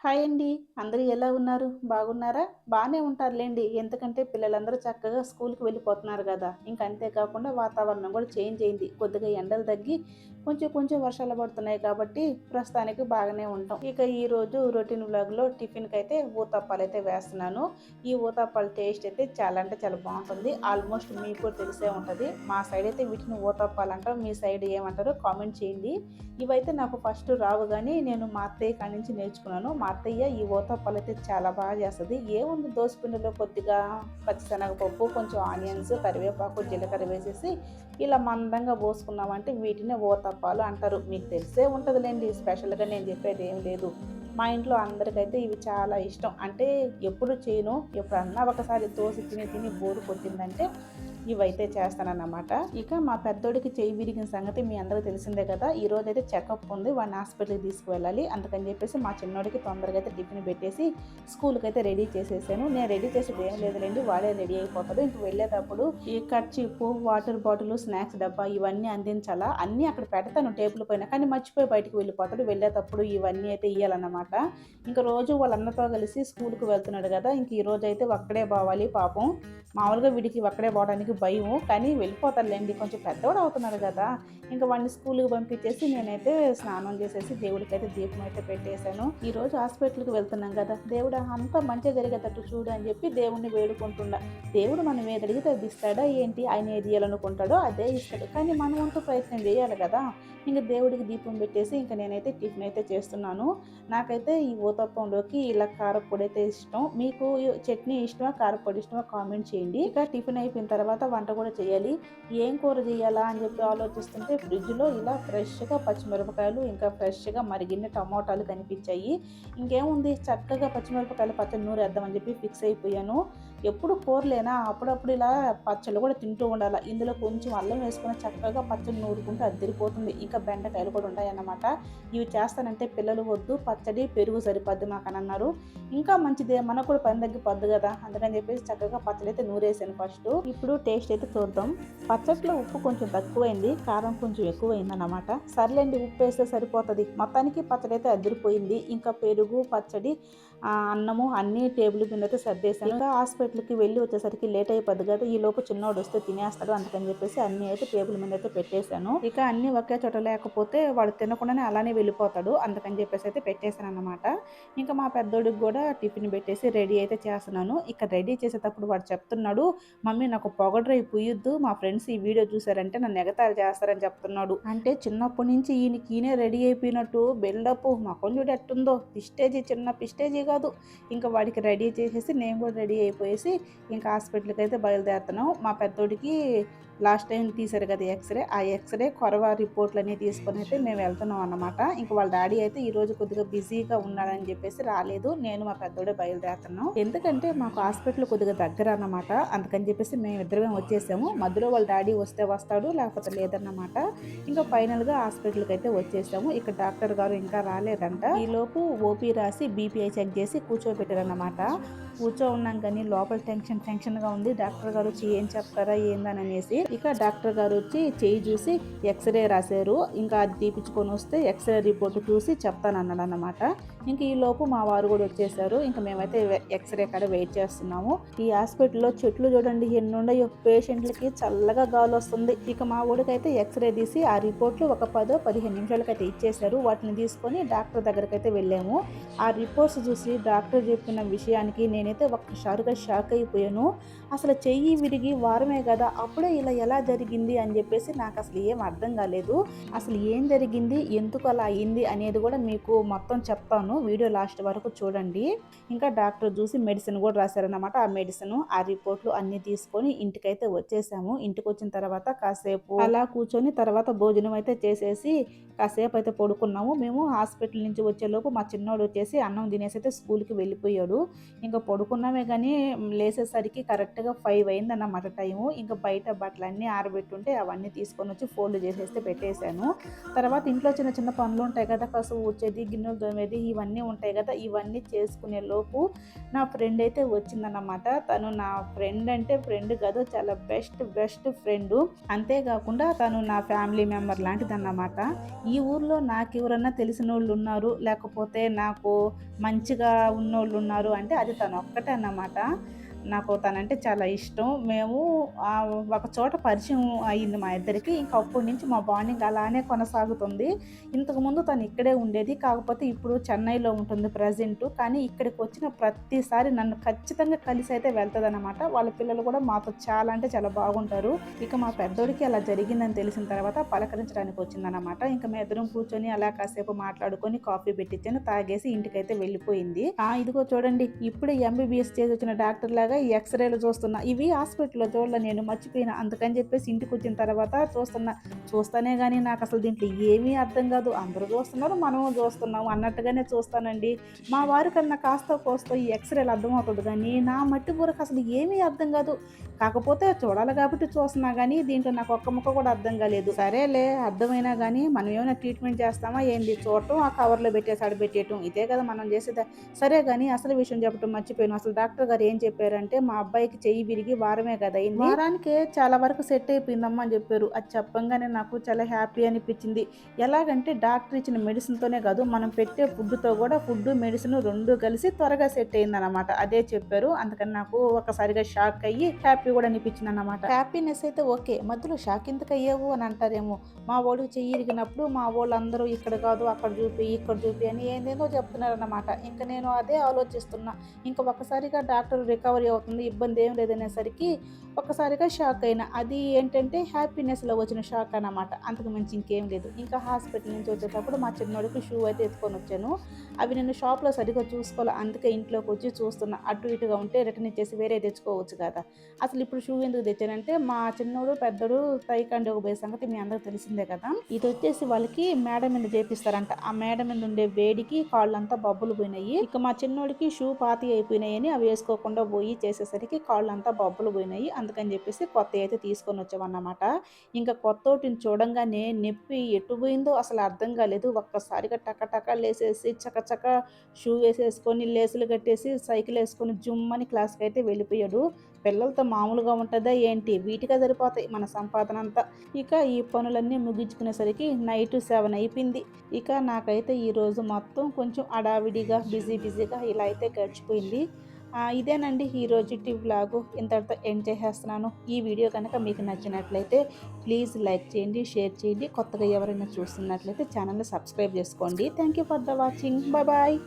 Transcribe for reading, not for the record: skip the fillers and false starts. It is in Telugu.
హాయ్ అండి. అందరూ ఎలా ఉన్నారు? బాగున్నారా? బానే ఉంటారులెండి. ఎందుకంటే పిల్లలందరూ చక్కగా స్కూలుకి వెళ్ళిపోతున్నారు గదా! ఇంక అంతే కాకుండా వాతావరణం గూడా చేంజ్ అయింది. కొద్దిగా ఎండలు తగ్గి కొంచెం కొంచెం వర్షాలు పడుతున్నాయి కాబట్టి ప్రస్తుతానికి బాగానే ఉంటాం. ఇక ఈరోజు రొటీన్ వ్లాగ్‌లో టిఫిన్‌కైతే ఊతప్పాలైతే వేస్తున్నాను. ఈ ఊతప్పాల టేస్ట్ అయితే చాలా అంటే చాలా బావుంటుంది. ఆల్మోస్ట్ మీకు కూడా తెలిసే ఉంటది. మా సైడ్ అయితే వీటిని ఊతప్పాలంటాం. మీ సైడ్ ఏమంటారో కామెంట్ చేయండి. ఇవైతే నాకు ఫస్ట్ రావు గానీ, నేను మా అత్తయ్య కాడి నుంచి నేర్చుకున్నాను. మా అత్తయ్య ఈ ఊతప్పాలైతే చాలా బాగా చేస్తది. ఏముంది దోసపిండిలో కొద్దిగా పచ్చిశనగపప్పు, కొంచెం ఆనియన్స్, కరివేపాకు, జీలకర్ర వేసేసి ఇలా మందంగా పోసుకున్నామంటే వీటినే ఊతప్పాలు అంటారు. మీకు తెలిసే ఉంటదిలెండి. స్పెషల్‌గా నేను చెప్పేది ఏమి లేదు. మా ఇంట్లో అందరికైతే ఇవి చాలా ఇష్టం. అంటే ఎప్పుడు చేయను. ఎప్పుడన్నా ఒకసారి దోస తిని తిని బోర్ కొట్టిందంటే ఇవైతే చేస్తానన్నమాట. ఇక మా పెద్దోడికి చెయ్యి విరిగిన సంగతి మీ అందరికి తెలిసిందే కదా! ఈరోజైతే చెకప్ ఉంది. వాడిని హాస్పిటల్‌కి తీసుకువెళ్ళాలి. అందుకని చెప్పేసి మా చిన్నోడికి తొందరగా అయితే టిఫిన్ పెట్టేసి స్కూల్‌కైతే రెడీ చేసేసాను. నేను రెడీ చేసేది ఏం లేదులెండి. వాడే రెడీ అయిపోతాడు. ఇంక వెళ్ళేటప్పుడు ఈ కర్చీఫు, వాటర్ బాటిలు, స్నాక్స్ డబ్బా ఇవన్నీ అందించాలా. అన్నీ అక్కడ పెడతాను టేబుల్ పైన. కానీ మర్చిపోయి బయటికి వెళ్ళిపోతాడు. వెళ్ళేటప్పుడు ఇవన్నీ అయితే ఇయ్యాలన్నమాట. ఇంక రోజు వాళ్ళ అన్నతో కలిసి స్కూల్‌కి వెళ్తున్నాడు కదా! ఇంక ఈరోజైతే ఒక్కడే పోవాలి పాపం. మామూలుగా వీడికి ఒక్కడే పోవడానికి భయము. కానీ వెళ్ళిపోతాడులెండి. కొంచెం పెద్దోడు అవుతున్నాడు కదా! ఇంక వాడిని స్కూలుకి పంపించేసి నేనైతే స్నానం చేసేసి దేవుడికైతే దీపం అయితే పెట్టేశాను. ఈరోజు హాస్పిటల్‌కి వెళ్తున్నాం కదా! దేవుడా అంతా మంచిగా జరిగేటట్టు చూడు అని చెప్పి దేవుడిని వేడుకుంటున్నా. దేవుడు మనం ఏది అడిగితే అది ఇస్తాడా ఏంటి? ఆయన ఏది ఇయ్యాలనుకుంటాడో అదే ఇస్తాడు. కానీ మన వంతు ప్రయత్నం చేయాలి కదా! ఇంక దేవుడికి దీపం పెట్టేసి ఇంక నేనైతే టిఫిన్ అయితే చేస్తున్నాను. నాకైతే ఈ ఊతప్పంలోకి ఇలా కారప్పొడైతే ఇష్టం. మీకు చట్నీ ఇష్టమా? కారప్పొడి ఇష్టమా? కామెంట్ చేయండి. ఇక టిఫిన్ అయిపోయిన తర్వాత వంట కూడా చేయాలి. ఏం కూర చేయాలా అని చెప్పి ఆలోచిస్తుంటే ఫ్రిడ్జ్‌లో ఇలా ఫ్రెష్‌గా పచ్చిమిరపకాయలు, ఇంకా ఫ్రెష్‌గా మరిగిన టమోటాలు కనిపించాయి. ఇంకేముంది చక్కగా పచ్చిమిరపకాయల పచ్చడి నూరేద్దామని చెప్పి ఫిక్స్ అయిపోయాను. ఎప్పుడు కూరలేనా అప్పుడప్పుడు ఇలా పచ్చళ్ళు కూడా తింటూ ఉండాల. ఇందులో కొంచెం అల్లం వేసుకొని చక్కగా పచ్చడి నూరుకుంటే అద్దిరిపోతుంది. ఇంకా బెండకాయలు కూడా ఉంటాయన్నమాట. ఇవి చేస్తానంటే పిల్లలు వద్దు పచ్చడి, పెరుగు సరిపోద్ది మాకని అన్నారు. ఇంకా మంచిదే మనకు కూడా పని తగ్గిపోద్ది కదా! అందుకని చెప్పేసి చక్కగా పచ్చడైతే నూరేసాను ఫస్టు. ఇప్పుడు టేస్ట్ అయితే చూద్దాం. పచ్చడిలో ఉప్పు కొంచెం తక్కువైంది. కారం కొంచెం ఎక్కువైందన్నమాట. సర్లేండి ఉప్పేస్తే సరిపోతది. మొత్తానికి పచ్చడైతే అదిరిపోయింది. ఇంకా పెరుగు, పచ్చడి, అన్నము అన్నీ టేబుల్ మీద అయితే సర్దేశాను. ఇంకా హాస్పిటల్‌కి వెళ్ళి వచ్చేసరికి లేట్ అయిపోద్ది కదా! ఈలోపు చిన్నోడు వస్తే తినేస్తాడు. అందుకని చెప్పేసి అన్నీ అయితే టేబుల్ మీద అయితే పెట్టేశాను. ఇక అన్నీ ఒకే చోట లేకపోతే వాడు తినకుండానే అలానే వెళ్ళిపోతాడు. అందుకని చెప్పేసి అయితే పెట్టేశానన్నమాట. ఇంకా మా పెద్దోడికి కూడా టిఫిన్ పెట్టేసి రెడీ అయితే చేస్తున్నాను. ఇక రెడీ చేసేటప్పుడు వాడు చెప్తున్నాడు, "మమ్మీ నాకు పొగడ్రై పుయ్యొద్దు. మా ఫ్రెండ్స్ ఈ వీడియో చూసారంటే నన్ను ఎగతాళి చేస్తారని" చెప్తున్నాడు. అంటే చిన్నప్పటి నుంచి ఈయనకి రెడీ అయిపోయినట్టు బిల్డప్ మొఖం చూడు ఎట్టుందో. పిస్టేజీ చిన్న పిస్టేజీ కాదు. ఇంకా వాడికి రెడీ చేసేసి నేను కూడా రెడీ అయిపోయేసి ఇంకా హాస్పిటల్‌కి అయితే బయలుదేరుతున్నాం. మా పెద్దోడికి లాస్ట్ టైం తీశారు కదా ఎక్స్‌రే. ఆ ఎక్స్‌రే కొరవ రిపోర్ట్‌లన్నీ తీసుకొని అయితే మేము వెళ్తున్నాం అన్నమాట. ఇంక వాళ్ళ డాడీ అయితే ఈరోజు కొద్దిగా బిజీగా ఉన్నాడని చెప్పేసి రాలేదు. నేను మా పెద్దోడే బయలుదేరుతున్నాం. ఎందుకంటే మాకు హాస్పిటల్ కొద్దిగా దగ్గర అన్నమాట. అందుకని చెప్పేసి మేమిద్దరమే వచ్చేసాము. మధ్యలో వాళ్ళ డాడీ వస్తే వస్తాడు లేకపోతే లేదన్నమాట. ఇంకా ఫైనల్‌గా హాస్పిటల్‌కి అయితే వచ్చేసాము. ఇక్కడ డాక్టర్ గారు ఇంకా రాలేదంట. ఈలోపు ఓపీ రాసి బీపీఐ చెక్ చేసి కూర్చోబెట్టారన్నమాట. ఉన్నాం కానీ లోపల టెన్షన్‌గా ఉంది. డాక్టర్ గారు వచ్చి ఏం చెప్తారా ఏందననేసి. ఇక డాక్టర్ గారు వచ్చి చెయ్యి చూసి ఎక్స్‌రే రాశారు. ఇంకా అది తీపిచ్చుకొని వస్తే ఎక్స్‌రే రిపోర్ట్ చూసి చెప్తానన్నాడన్నమాట. ఇంక ఈలోపు మా వారు కూడా వచ్చేసారు. ఇంక మేమైతే ఎక్స్‌రే కాడ వెయిట్ చేస్తున్నాము. ఈ హాస్పిటల్‌లో చెట్లు చూడండి ఎన్నుండయో. పేషెంట్‌లకి చల్లగా గాలొస్తుంది. ఇక మా వోడికైతే ఎక్స్‌రే తీసి ఆ రిపోర్ట్‌లు ఒక 10, 15 నిమిషాలకైతే ఇచ్చేశారు. వాటిని తీసుకొని డాక్టర్ దగ్గరకైతే వెళ్ళాము. ఆ రిపోర్ట్స్ చూసి డాక్టర్ చెప్పిన విషయానికి నేనైతే ఒక్కసారిగా షాక్ అయిపోయాను. అసలు చెయ్యి విరిగి వారమే కదా! అప్పుడే ఇలా ఎలా జరిగింది అని చెప్పేసి నాకసలు ఏం అర్థం కాలేదు. అసలు ఏం జరిగింది? ఎందుకు అలా అయింది? అనేది కూడా మీకు మొత్తం చెప్తాను. వీడియో లాస్ట్ వరకు చూడండి. ఇంకా డాక్టర్ చూసి మెడిసిన్ కూడా రాశారనమాట. ఆ మెడిసిన్, ఆ రిపోర్ట్‌లు అన్నీ తీసుకొని ఇంటికైతే వచ్చేసాము. ఇంటికొచ్చిన తర్వాత కాసేపు అలా కూర్చొని తర్వాత భోజనం అయితే చేసేసి కాసేపు అయితే పడుకున్నాము. మేము హాస్పిటల్ నుంచి వచ్చేలోపు మా చిన్నోడు వచ్చేసి అన్నం తినేసి అయితే స్కూల్‌కి వెళ్ళిపోయాడు. ఇంకా పడుకున్నామే గానీ లేసేసరికి కరెక్ట్‌గా 5 అయిందన్నమాట టైము. ఇంక బయట బట్టలన్నీ ఆరబెట్టుంటే అవన్నీ తీసుకొనొచ్చి ఫోల్డ్ చేసేస్తే పెట్టేశాను. తర్వాత ఇంట్లో చిన్న చిన్న పనులుంటాయి కదా! కసువు ఊడ్చేది, గిన్నెలు తోమేది ఇవన్నీ ఉంటాయి కదా! ఇవన్నీ చేసుకునే లోపు నా ఫ్రెండ్ అయితే వచ్చిందన్నమాట. తను నా ఫ్రెండ్ అంటే ఫ్రెండ్ కాదు, చాలా బెస్ట్ ఫ్రెండు. అంతేకాకుండా తను నా ఫ్యామిలీ మెంబర్ లాంటిదన్నమాట. ఈ ఊర్లో నాకెవరన్నా తెలిసినోళ్ళున్నారు, లేకపోతే నాకు మంచిగా ఉన్నోళ్ళున్నారు అంటే అది తనొక్కటే అన్నమాట. నాకు తనంటే చాలా ఇష్టం. మేము ఒక చోట పరిచయం అయింది మా ఇద్దరికి. ఇంక అప్పటి నుంచి మా బాండింగ్ అలానే కొనసాగుతుంది. ఇంతకుముందు తను ఇక్కడే ఉండేది. కాకపోతే ఇప్పుడు చెన్నైలో ఉంటుంది ప్రెజెంటు. కానీ ఇక్కడికొచ్చిన ప్రతిసారి నన్ను ఖచ్చితంగా కలిసైతే వెళ్తదనమాట. వాళ్ళ పిల్లలు కూడా మాతో చాలా అంటే చాలా బాగుంటారు. ఇక మా పెద్దోడికి అలా జరిగిందని తెలిసిన తర్వాత పలకరించడానికి వచ్చిందనమాట. ఇంక మేమిద్దరం కూర్చొని అలా కాసేపు మాట్లాడుకొని కాఫీ పెట్టిచ్చాను. తాగేసి ఇంటికైతే వెళ్ళిపోయింది. ఇదిగో చూడండి ఇప్పుడే ఎంబీబీఎస్ చేసి వచ్చిన డాక్టర్ లాగా ఈ ఎక్స్‌రేలు చూస్తున్నా. ఇవి హాస్పిటల్‌లో చూడలే నేను మర్చిపోయినా. అందుకని చెప్పేసి ఇంటికొచ్చిన తర్వాత చూస్తున్నా. చూస్తానే గానీ నాకసలు దీంట్లో ఏమీ అర్థం కాదు. అందరూ చూస్తున్నారు, మనము చూస్తున్నాము అన్నట్టుగానే చూస్తానండి. మా వారికన్నా కాస్తో కోస్తో ఈ ఎక్స్‌రేలు అర్థమవుతది గానీ, నా మట్టి బుర్రకు అసలు ఏమీ అర్థం కాదు. కాకపోతే చూడాలి కాబట్టి చూస్తున్నా గానీ, దీంట్లో నాకు ఒక్క ముక్క కూడా అర్థం కాలేదు. సరేలే అర్థమైనా గానీ మనం ఏమైనా ట్రీట్మెంట్ చేస్తామా ఏంది? చూడటం, ఆ కవర్‌లో పెట్టేసి ఆడ పెట్టేయటం ఇదే కదా మనం చేసేది. సరే గానీ అసలు విషయం చెప్పటం మర్చిపోయాను. అసలు డాక్టర్ గారు ఏం చెప్పారంటే, మా అబ్బాయికి చెయ్యి విరిగి వారమే కదా అయింది. వారానికే చాలా వరకు సెట్ అయిపోయిందమ్మా అని చెప్పారు. అది చెప్పంగానే నాకు చాలా హ్యాపీ అనిపించింది. ఎలాగంటే డాక్టర్ ఇచ్చిన మెడిసిన్‌తోనే కాదు, మనం పెట్టే ఫుడ్‌తో కూడా ఫుడ్, మెడిసిన్ 2 కలిసి త్వరగా సెట్ అయిందనమాట. అదే చెప్పారు. అందుకని నాకు ఒకసారిగా షాక్ అయ్యి హ్యాపీ కూడా అనిపించిందనమాట. హ్యాపీనెస్ అయితే ఓకే. మధ్యలో షాక్ ఎందుకయ్యావు అని అంటారేమో. మా వాడికి చెయ్యి ఇరిగినప్పుడు మా వోళ్ళందరూ ఇక్కడ కాదు అక్కడ చూపి, ఇక్కడ చూపి అని ఏందేందో చెప్తున్నారన్నమాట. ఇంక నేను అదే ఆలోచిస్తున్నా. ఇంక ఒక్కసారిగా డాక్టర్ రికవరీ అవుతుంది, ఇబ్బంది ఏం లేదనేసరికి ఒక్కసారిగా షాక్ అయినా. అది ఏంటంటే హ్యాపీనెస్‌లో వచ్చిన షాక్ అన్నమాట. అంతకు మించి ఇంకేం లేదు. ఇంకా హాస్పిటల్ నుంచి వచ్చేటప్పుడు మా చిన్నోడికి షూ అయితే ఎత్తుకొని వచ్చాను. అవి నేను షాప్‌లో సరిగ్గా చూసుకోలే. అందుకే ఇంట్లోకి వచ్చి చూస్తున్నా. అటు ఇటుగా ఉంటే రిటర్న్ ఇచ్చేసి వేరే తెచ్చుకోవచ్చు కదా! అసలు ఇప్పుడు షూ ఎందుకు తెచ్చానంటే మా చిన్నోడు, పెద్దోడు తైకాండోకి పోయే సంగతి మీ అందరికి తెలిసిందే కదా! ఇదొచ్చేసి వాళ్ళకి మేడ మీద చేపిస్తారంట. ఆ మేడ మీద ఉండే వేడికి కాళ్ళంతా బొబ్బలు పోయినాయి. ఇక మా చిన్నోడికి షూ పాతయి అయిపోయినాయని అవి వేసుకోకుండా పోయి చేసేసరికి కాళ్ళంతా బొబ్బలు పోయినాయి. అందుకని చెప్పేసి కొత్తయి అయితే తీసుకొని వచ్చామన్నమాట. ఇంకా కొత్తోటిని చూడంగానే నొప్పి ఎటు పోయిందో అసలు అర్థం కాలేదు. ఒక్కసారిగా టక లేసేసి చక షూ వేసేసుకొని లేసులు కట్టేసి సైకిల్ వేసుకొని జుమ్మని క్లాస్‌కి అయితే వెళ్ళిపోయాడు. పిల్లలతో మామూలుగా ఉంటదా ఏంటి? వీటికే సరిపోతాయి మన సంపాదన అంతా. ఇక ఈ పనులన్నీ ముగించుకునేసరికి నైట్ 7 అయిపోయింది. ఇక నాకైతే ఈరోజు మొత్తం కొంచెం హడావిడిగా బిజీగా ఇలా అయితే గడిచిపోయింది. ఇదేనండి ఈ రోజుటి వ్లాగు. ఇంతటితో ఎండ్ చేసేస్తున్నాను. ఈ వీడియో కనుక మీకు నచ్చినట్లయితే ప్లీజ్ లైక్ చేయండి, షేర్ చేయండి. కొత్తగా ఎవరైనా చూస్తున్నట్లయితే ఛానల్‌ని సబ్స్క్రైబ్ చేసుకోండి. Thank you for the watching. Bye.